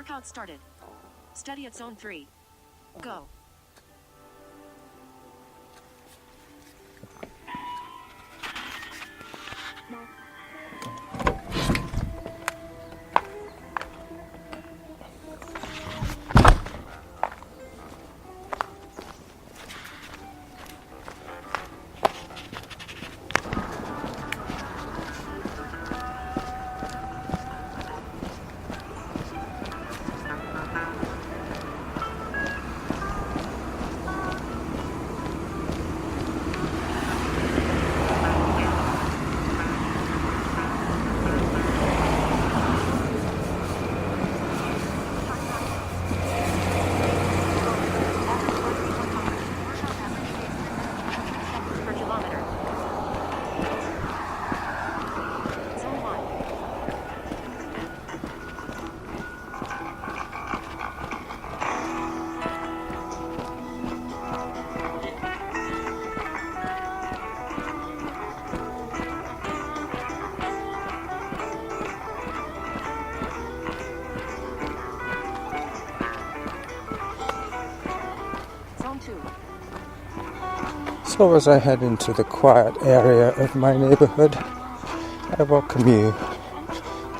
Workout started. Steady at zone 3. Go. So as I head into the quiet area of my neighbourhood, I welcome you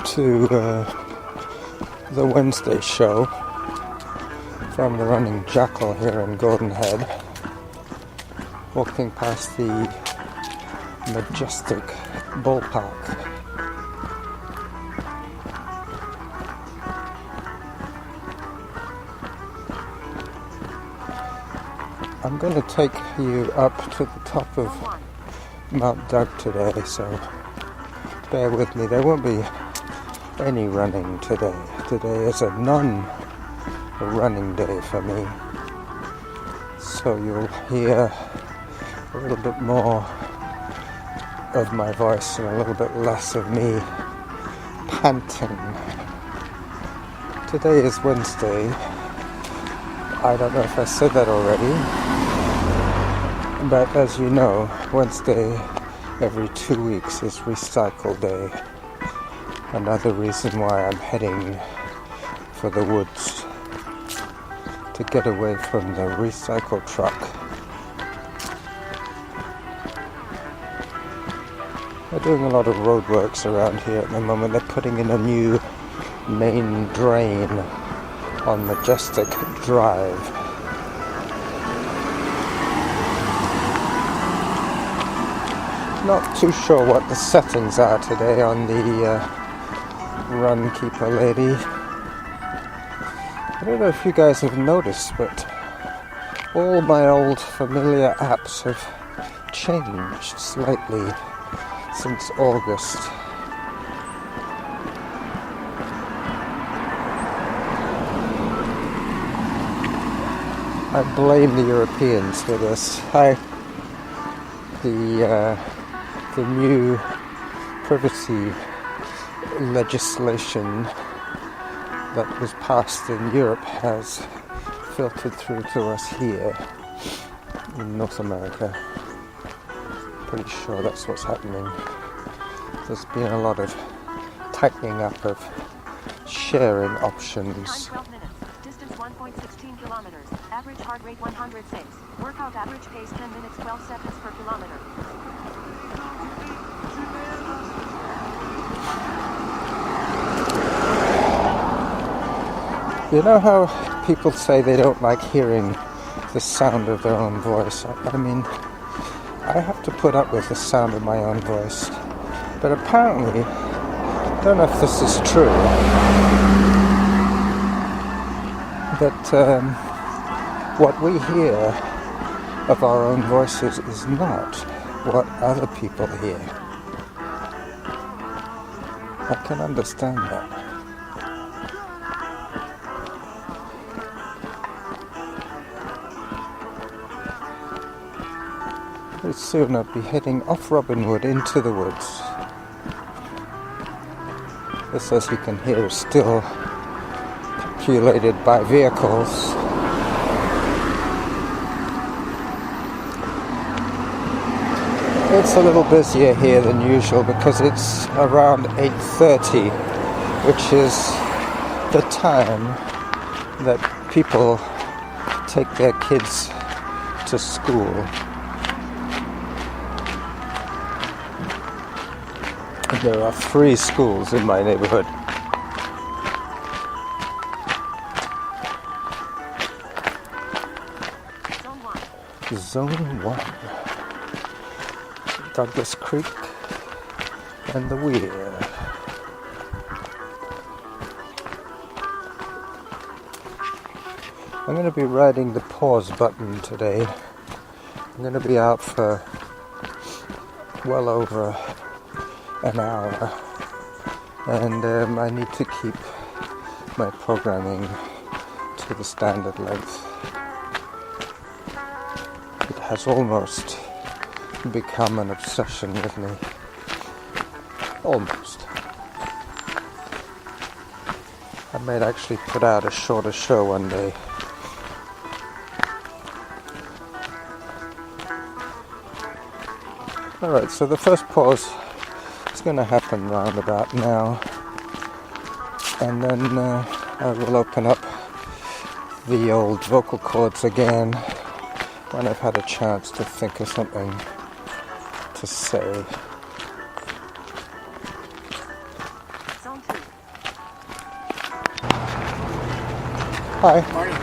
to the Wednesday show from the Running Jackal here in Golden Head, walking past the majestic ballpark. I'm going to take you up to the top of Mount Doug today, so bear with me. There won't be any running today. Today is a non-running day for me, so you'll hear a little bit more of my voice and a little bit less of me panting. Today is Wednesday. I don't know if I said that already, but as you know, Wednesday every 2 weeks is Recycle Day. Another reason why I'm heading for the woods, to get away from the recycle truck. They're doing a lot of roadworks around here at the moment. They're putting in a new main drain on Majestic Drive. Not too sure what the settings are today on the Run Keeper Lady. I don't know if you guys have noticed, but all my old familiar apps have changed slightly since August. I blame the Europeans for this. The new privacy legislation that was passed in Europe has filtered through to us here in North America. Pretty sure that's what's happening. There's been a lot of tightening up of sharing options. Time 12 minutes. Distance 1.16 kilometers. Average heart rate 106. Workout average pace 10 minutes 12 seconds per kilometer. You know how people say they don't like hearing the sound of their own voice? I mean, I have to put up with the sound of my own voice. But apparently, I don't know if this is true, but what we hear of our own voices is not what other people hear. I can understand that. Pretty soon I'll be heading off Robinwood into the woods. This, as you can hear, is still populated by vehicles. It's a little busier here than usual because it's around 8:30, which is the time that people take their kids to school. There are 3 schools in my neighborhood. Zone 1. Douglas Creek and the Weir. I'm going to be riding the pause button today. I'm going to be out for well over an hour, and I need to keep my programming to the standard length. It has almost become an obsession with me. Almost. I might actually put out a shorter show one day. Alright, so the first pause is going to happen round about now, and then I will open up the old vocal cords again when I've had a chance to think of something to say. Hi. Morning.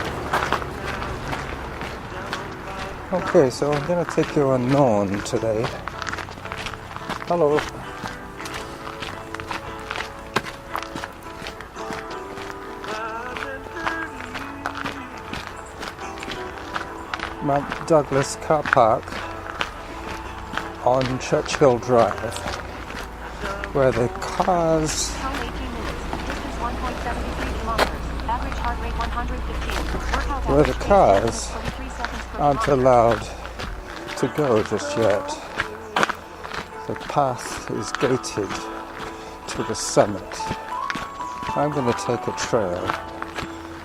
Okay, so I'm going to take you unknown today. Hello. Mount Douglas car park on Churchill Drive, where the cars aren't allowed to go just yet. The path is gated to the summit. I'm going to take a trail.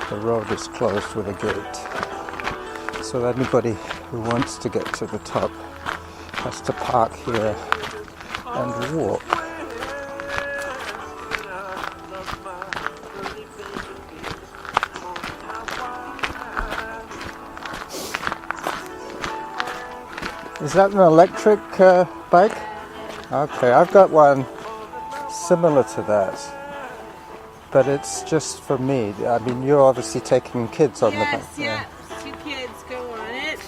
The road is closed with a gate. So anybody who wants to get to the top has to park here and walk. Is that an electric bike? Okay, I've got one similar to that, but it's just for me. I mean, you're obviously taking kids on the bike. Yes, yeah. 2 kids go on it.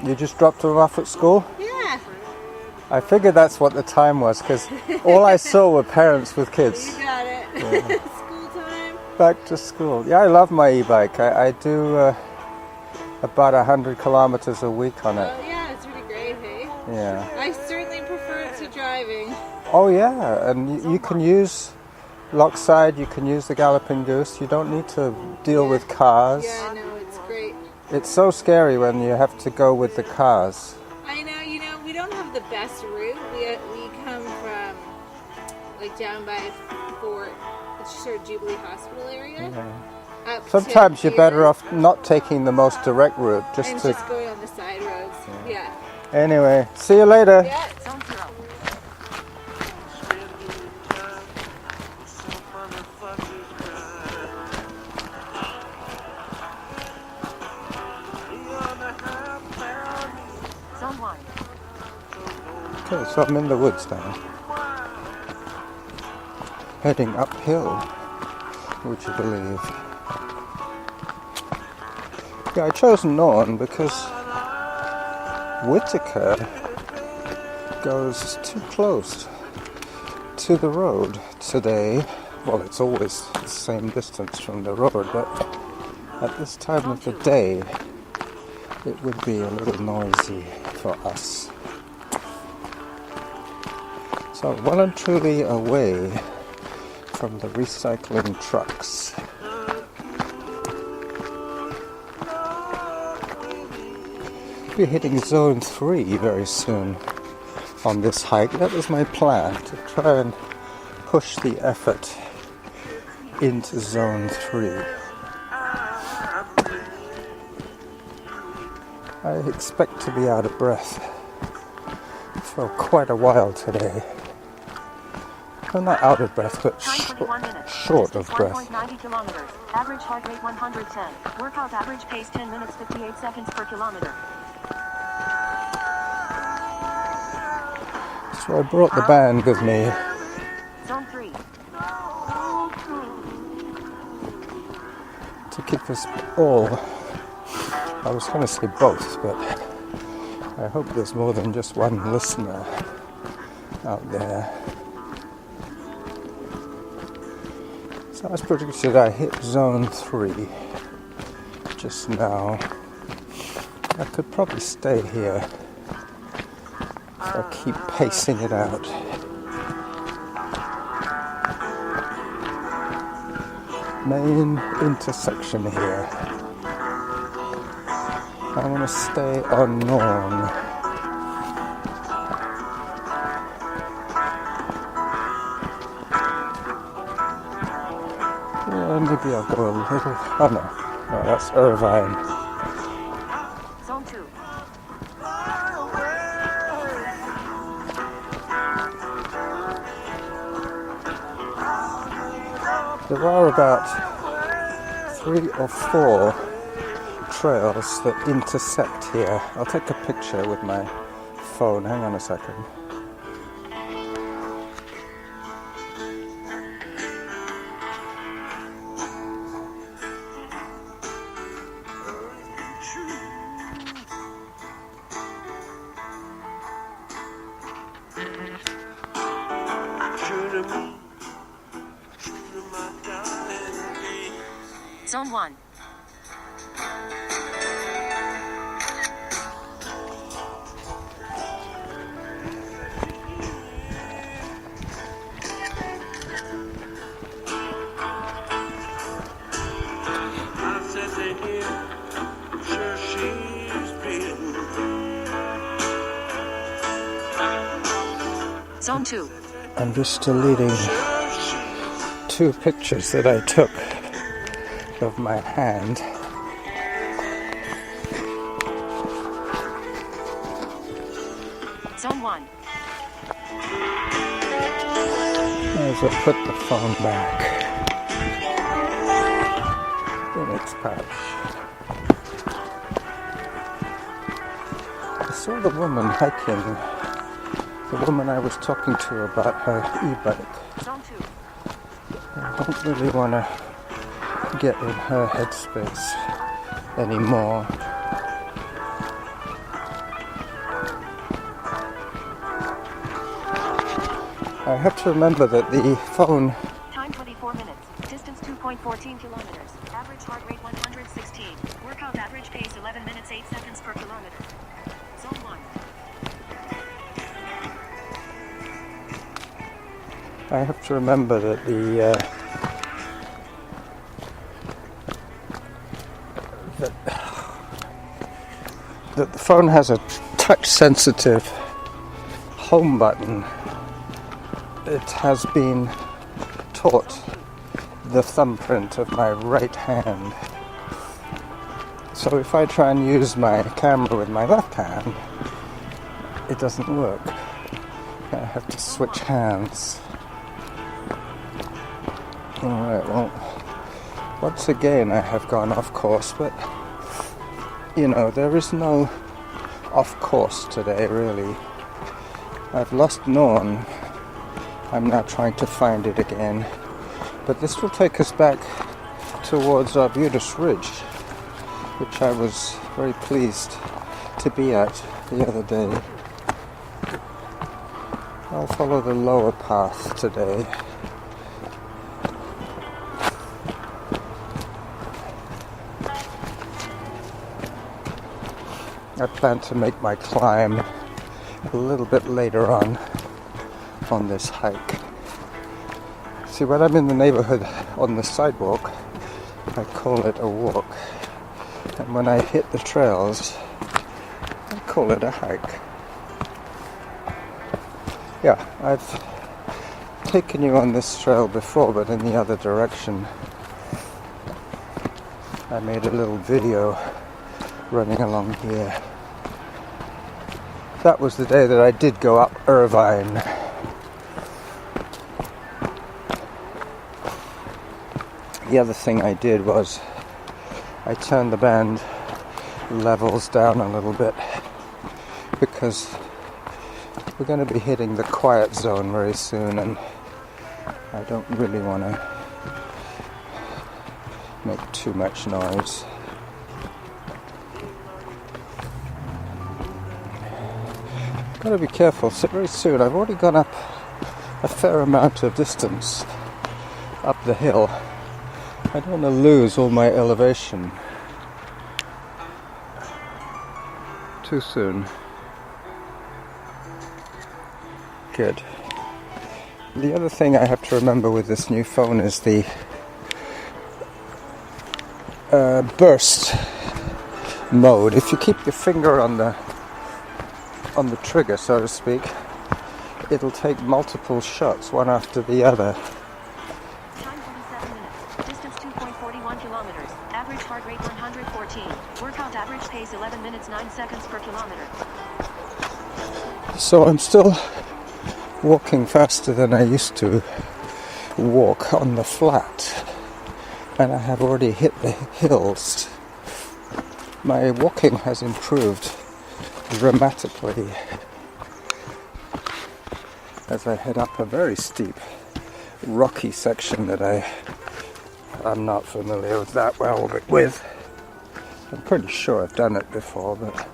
You just dropped them off at school? Yeah. I figured that's what the time was, because all I saw were parents with kids. You got it. Yeah. School time. Back to school. Yeah, I love my e-bike. I do about 100 kilometers a week on it. Oh yeah, it's really great, hey? Yeah. I certainly prefer it to driving. Oh yeah, and you can use Lockside, you can use the Galloping Goose. You don't need to deal with cars. Yeah, no, it's great. It's so scary when you have to go with the cars. I know, we don't have the best route. We come from, like, down by Fort, it's sort of Jubilee Hospital area. Yeah. Up Sometimes to you're better off not taking the most direct route, just and to... just going on the side roads. Yeah. Anyway, see you later. Yeah. Zone 0. Zone 1. Okay, so I'm in the woods now. Heading uphill, would you believe? Yeah, I chose Norn because Whitaker goes too close to the road today. Well, it's always the same distance from the road, but at this time of the day, it would be a little noisy for us. So well and truly away from the recycling trucks. We'll be hitting zone 3 very soon on this hike. That was my plan, to try and push the effort into zone 3. I expect to be out of breath for quite a while today. I'm not out of breath, but Time 21 minutes. short of Distance breath. 1.90 kilometers. Average heart rate 110. Workout average pace 10 minutes 58 seconds per kilometer. So I brought the band with me. Zone 3. To keep us all, I was going to say both, but I hope there's more than just one listener out there. So as predicted, I hit zone 3 just now. I could probably stay here if I keep pacing it out. Main intersection here. I want to stay unknown. Yeah, maybe I'll go a little. Oh no, that's Irvine. Zone 2. There are about 3 or 4 trails that intersect here. I'll take a picture with my phone. Hang on a second. Zone 1. Zone 2. I'm just deleting 2 pictures that I took of my hand. Zone 1. May as well put the phone back in its pouch. I saw the woman hiking, the woman I was talking to about her e-bike. Zone 2. I don't really want to get in her headspace anymore. I have to remember that the phone. Time 24 minutes. Distance 2.14 kilometers. Average heart rate 116. Workout average pace 11 minutes 8 seconds per kilometer. Zone 1. I have to remember that that the phone has a touch-sensitive home button. It has been taught the thumbprint of my right hand. So if I try and use my camera with my left hand, it doesn't work. I have to switch hands. Alright, well, once again I have gone off course, but you know, there is no off course today, really. I've lost Norn. I'm now trying to find it again. But this will take us back towards Arbutus Ridge, which I was very pleased to be at the other day. I'll follow the lower path today. I plan to make my climb a little bit later on this hike. See, when I'm in the neighborhood on the sidewalk, I call it a walk. And when I hit the trails, I call it a hike. Yeah, I've taken you on this trail before, but in the other direction. I made a little video running along here. That was the day that I did go up Irvine. The other thing I did was I turned the band levels down a little bit because we're going to be hitting the quiet zone very soon, and I don't really want to make too much noise. Got to be careful. So very soon, I've already gone up a fair amount of distance up the hill. I don't want to lose all my elevation too soon. Good. The other thing I have to remember with this new phone is the burst mode. If you keep your finger on the trigger, so to speak, it'll take multiple shots, one after the other. Time 47 minutes. Distance 2.41 kilometers. Average heart rate 114. Workout average pace 11 minutes 9 seconds per kilometer. So I'm still walking faster than I used to walk on the flat, and I have already hit the hills. My walking has improved dramatically as I head up a very steep rocky section that I'm not familiar with that well with. I'm pretty sure I've done it before, but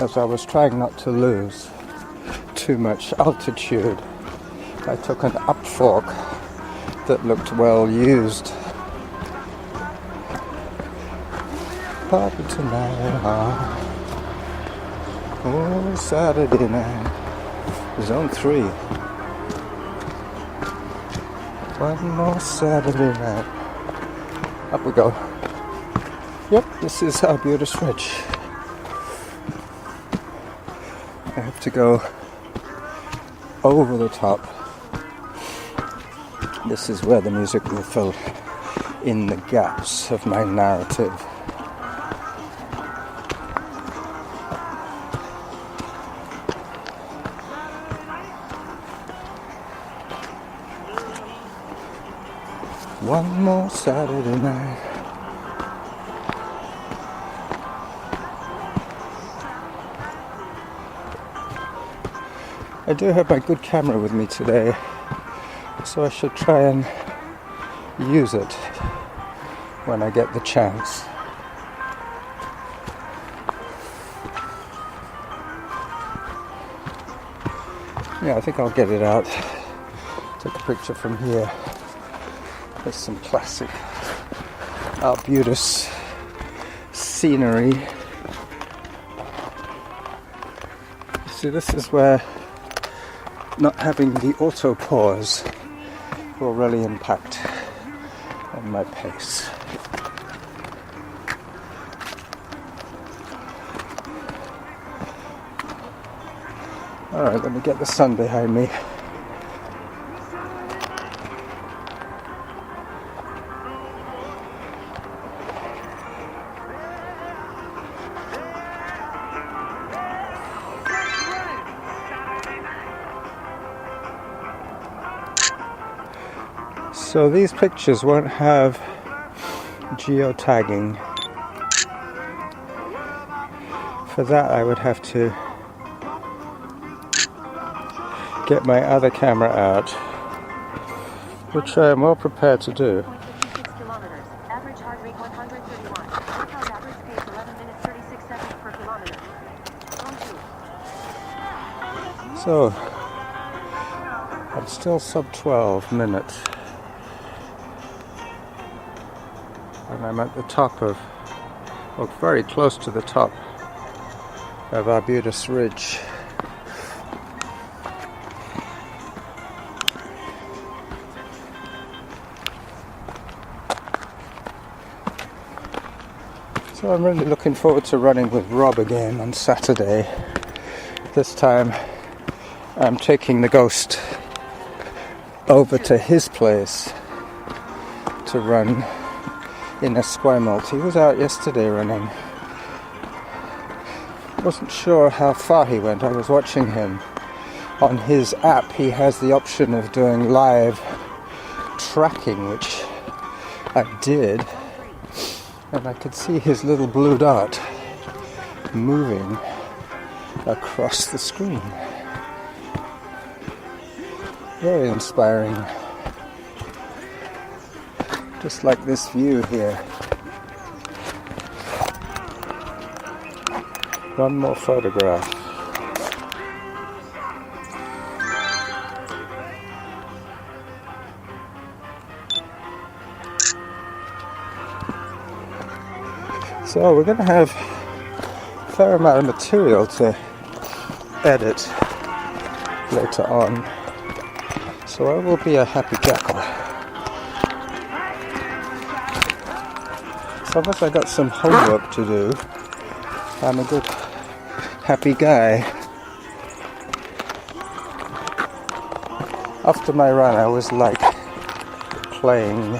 as I was trying not to lose too much altitude, I took an up fork that looked well used. Party tonight, oh, Saturday night, Zone 3. One more Saturday night. Up we go. Yep, this is Arbutus Ridge. I have to go over the top. This is where the music will fill in the gaps of my narrative. One more Saturday night. I do have my good camera with me today, so I should try and use it when I get the chance. Yeah, I think I'll get it out. Take a picture from here. There's some classic Arbutus scenery. See, this is where not having the auto pause will really impact on my pace. Alright, let me get the sun behind me. So these pictures won't have geotagging. For that I would have to get my other camera out, which I am well prepared to do. 26 kilometers. Average heart rate 131. Workout average pace 11 minutes 36 seconds per kilometer. Zone 2. So I'm still sub 12 minutes. And I'm at the top of, or very close to the top of Arbutus Ridge. So I'm really looking forward to running with Rob again on Saturday. This time I'm taking the Ghost over to his place to run in Esquimalt. He was out yesterday running. Wasn't sure how far he went. I was watching him. On his app he has the option of doing live tracking, which I did, and I could see his little blue dot moving across the screen. Very inspiring. Just like this view here. One more photograph. So we're going to have a fair amount of material to edit later on. So I will be a happy jackal. As long as I got some homework to do, I'm a good happy guy. After my run, I was like playing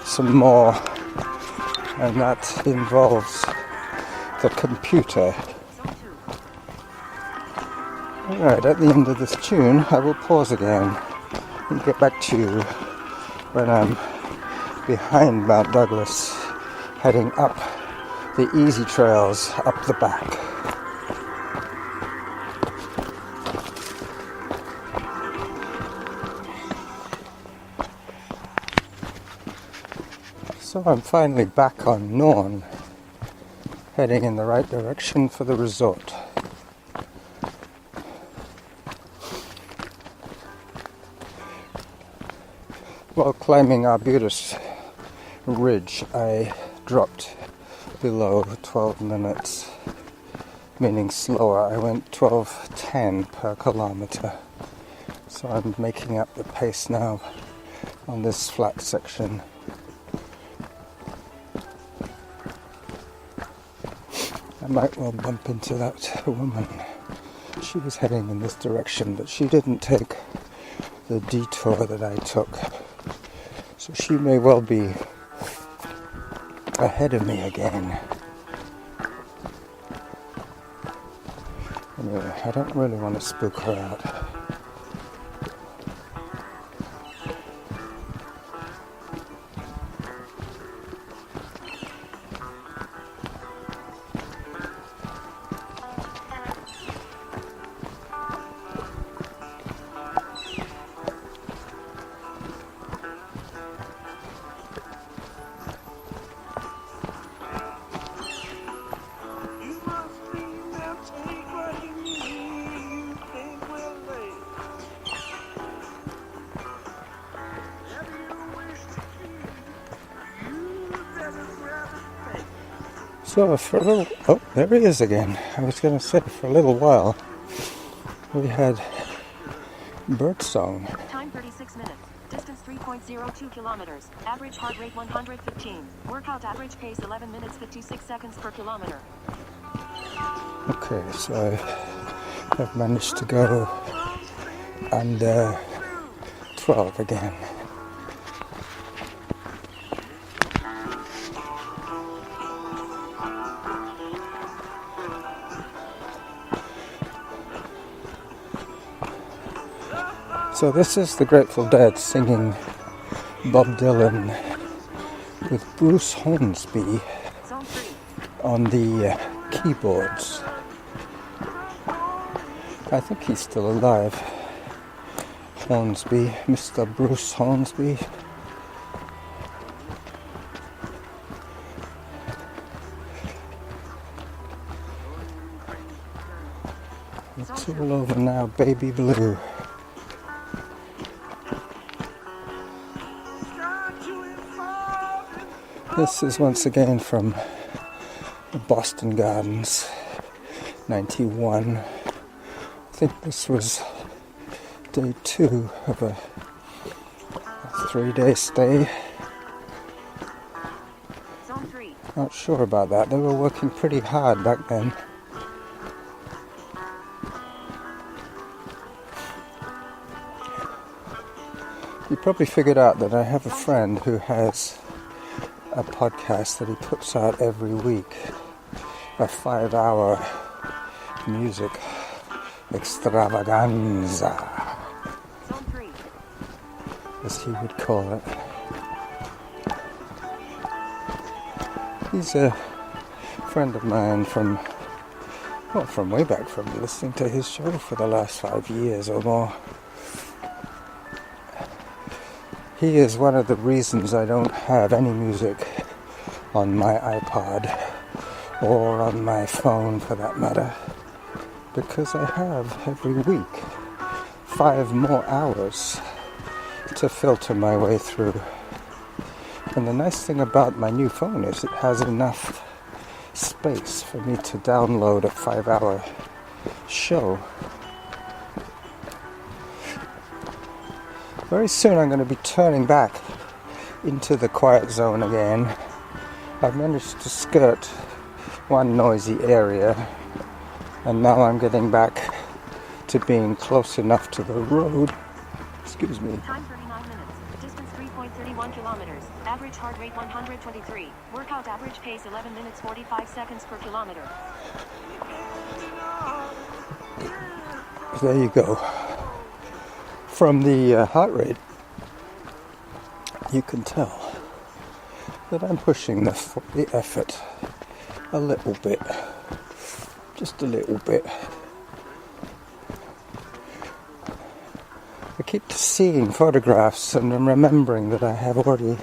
some more, and that involves the computer. Alright, at the end of this tune, I will pause again and get back to you when I'm behind Mount Douglas, heading up the easy trails up the back. So I'm finally back on Norn, heading in the right direction for the resort. While climbing Arbutus Ridge, I dropped below 12 minutes, meaning slower. I went 12:10 per kilometer. So I'm making up the pace now on this flat section. I might well bump into that woman. She was heading in this direction, but she didn't take the detour that I took. So she may well be ahead of me again. Anyway, I don't really want to spook her out. So for a little, oh, there he is again. I was going to say, for a little while, we had birdsong. Time 36 minutes. Distance 3.02 kilometers. Average heart rate 115. Workout average pace 11 minutes 56 seconds per kilometer. Okay, so I've managed to go under 12 again. So this is the Grateful Dead singing Bob Dylan with Bruce Hornsby on the keyboards. I think he's still alive. Hornsby, Mr. Bruce Hornsby. It's all over now, baby blue. This is once again from the Boston Gardens, 91. I think this was day 2 of a 3-day stay. Not sure about that. They were working pretty hard back then. You probably figured out that I have a friend who has a podcast that he puts out every week, a 5-hour music extravaganza, as he would call it. He's a friend of mine from way back, from listening to his show for the last 5 years or more. He is one of the reasons I don't have any music on my iPod or on my phone for that matter, because I have every week 5 more hours to filter my way through. And the nice thing about my new phone is it has enough space for me to download a 5-hour show. Very soon I'm going to be turning back into the quiet zone again. I've managed to skirt one noisy area, and now I'm getting back to being close enough to the road. Excuse me. Time 39 minutes. Distance 3.31 kilometers. Average heart rate 123. Workout average pace 11 minutes 45 seconds per kilometer. There you go. From the heart rate, you can tell that I'm pushing the effort a little bit. Just a little bit. I keep seeing photographs and I'm remembering that I have already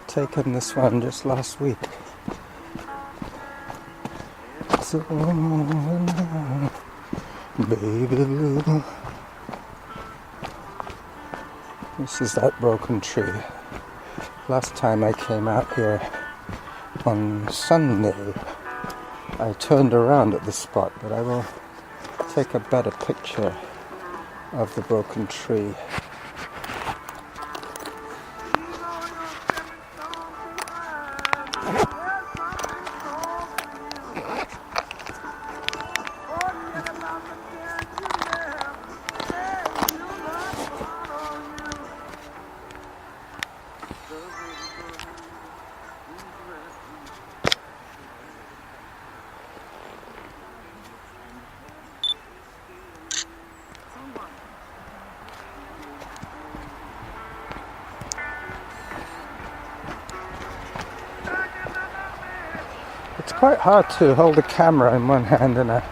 taken this one just last week. So, baby blue. This is that broken tree. Last time I came out here on Sunday, I turned around at the spot, but I will take a better picture of the broken tree. It's quite hard to hold a camera in one hand and a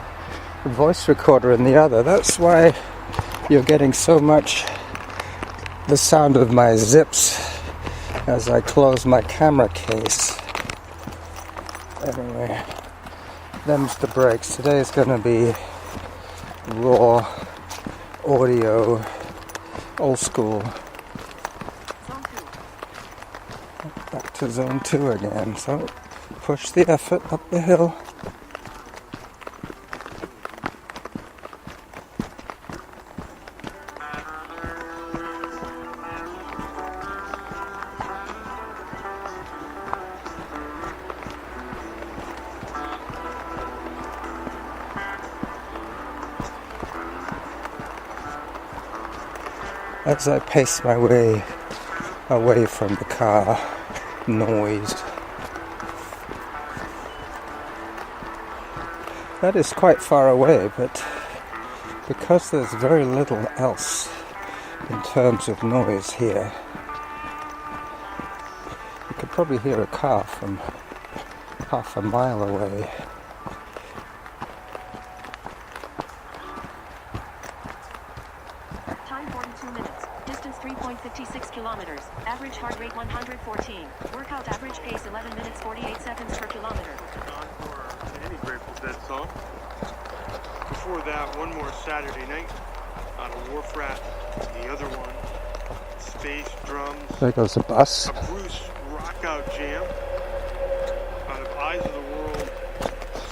voice recorder in the other. That's why you're getting so much the sound of my zips as I close my camera case. Anyway, them's the breaks. Today is going to be raw audio, old school. Back to zone 2 again. So push the effort up the hill. As I pace my way away from the car noise. That is quite far away, but because there's very little else in terms of noise here, you could probably hear a car from half a mile away. Time 42 minutes. Distance 3.56 kilometers. Average heart rate 114. Workout average pace 11 minutes 48 seconds per kilometer. On for any Grateful Dead song. Before that, one more Saturday night out of Wharf Rat. The other one, Space Drums. There goes a bus. A Bruce Rockout Jam out of Eyes of the World.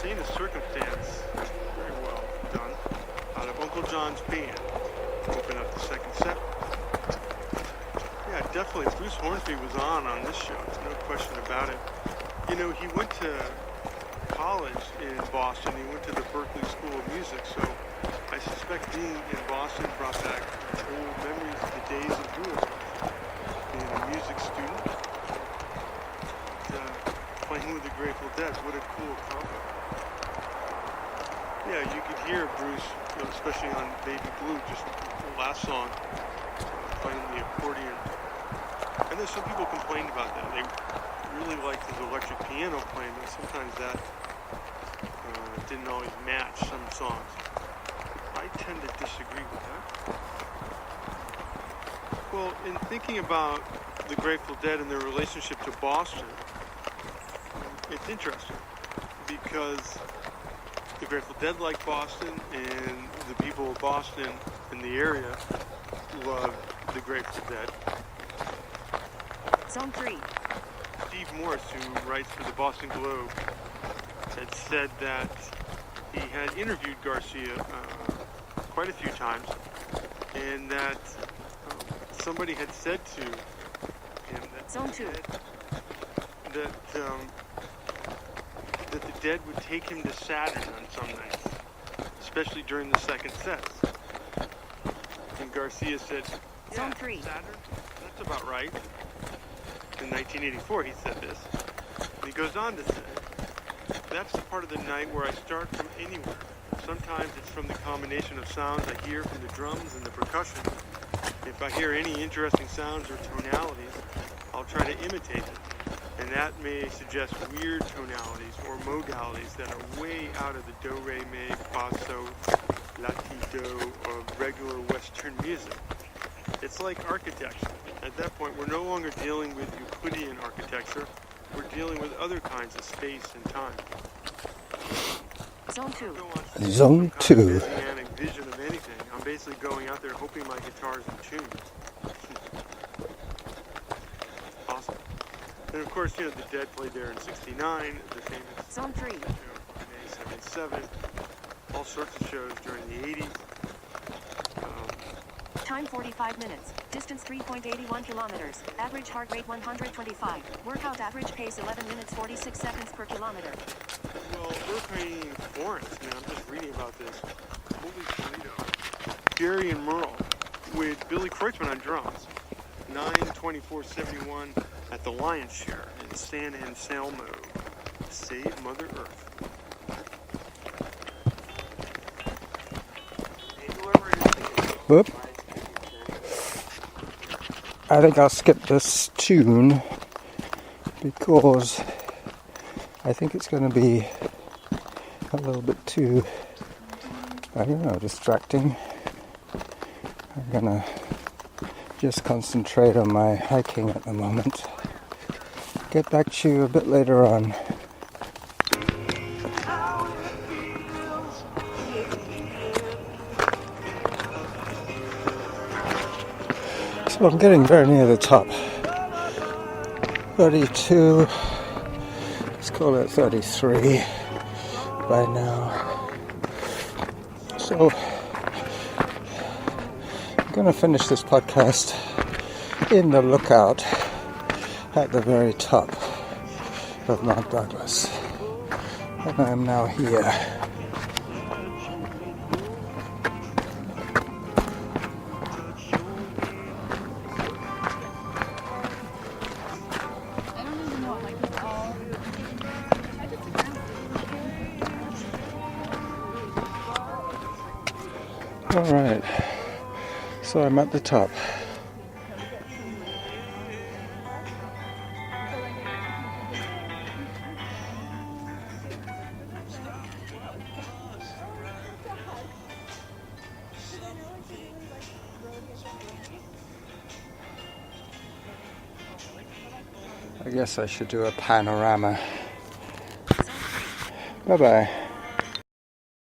Scene of Circumstance. Very well done. Out of Uncle John's Band. Open up the second set. Yeah, definitely. Bruce Hornsby was on this show. No question about it. You know, he went to college in Boston. He went to the Berkeley School of Music, so I suspect being in Boston brought back old memories of the days of Bruce. Being a music student, playing with the Grateful Dead. What a cool combo. Yeah, you could hear Bruce, you know, especially on Baby Blue, just the last song, playing the accordion. And there's some people complained about that. They really liked his electric piano playing, but sometimes that didn't always match some songs. I tend to disagree with that. Well, in thinking about the Grateful Dead and their relationship to Boston, it's interesting because the Grateful Dead like Boston, and the people of Boston in the area love the Grateful Dead. Zone 3. Steve Morse, who writes for the Boston Globe, had said that he had interviewed Garcia quite a few times, and that somebody had said to him that Zone 2. that the Dead would take him to Saturn on some nights, especially during the second sets. And Garcia said, "Yeah, Zone 3. Saturn, that's about right." In 1984, he said this. And he goes on to say, "That's the part of the night where I start from anywhere. Sometimes it's from the combination of sounds I hear from the drums and the percussion. If I hear any interesting sounds or tonalities, I'll try to imitate them. And that may suggest weird tonalities or modalities that are way out of the do, re, mi, fa, so, la, ti, do of regular Western music. It's like architecture. At that point, we're no longer dealing with Euclidean architecture. We're dealing with other kinds of space and time." Zone 2. Zone 2. Messianic vision of anything. I'm basically going out there hoping my guitar's in tune. Awesome. And of course, the Dead played there in '69, the famous Zone 3. May '77, all sorts of shows during the '80s. Time 45 minutes. Distance 3.81 kilometers. Average heart rate 125. Workout average pace 11 minutes 46 seconds per kilometer. Well, we're playing Florence, man. I'm just reading about this. Holy Toledo. Gary and Merle with Billy Kreutzmann on drums. 9/24/71 at the Lion's Share in San Anselmo. Save Mother Earth. Whoop. I think I'll skip this tune because I think it's going to be a little bit too, I don't know, distracting. I'm going to just concentrate on my hiking at the moment. Get back to you a bit later on. So I'm getting very near the top. 32, let's call it 33 by now. So I'm going to finish this podcast in the lookout at the very top of Mount Douglas. And I am now here. Alright, so I'm at the top. I guess I should do a panorama. Bye-bye.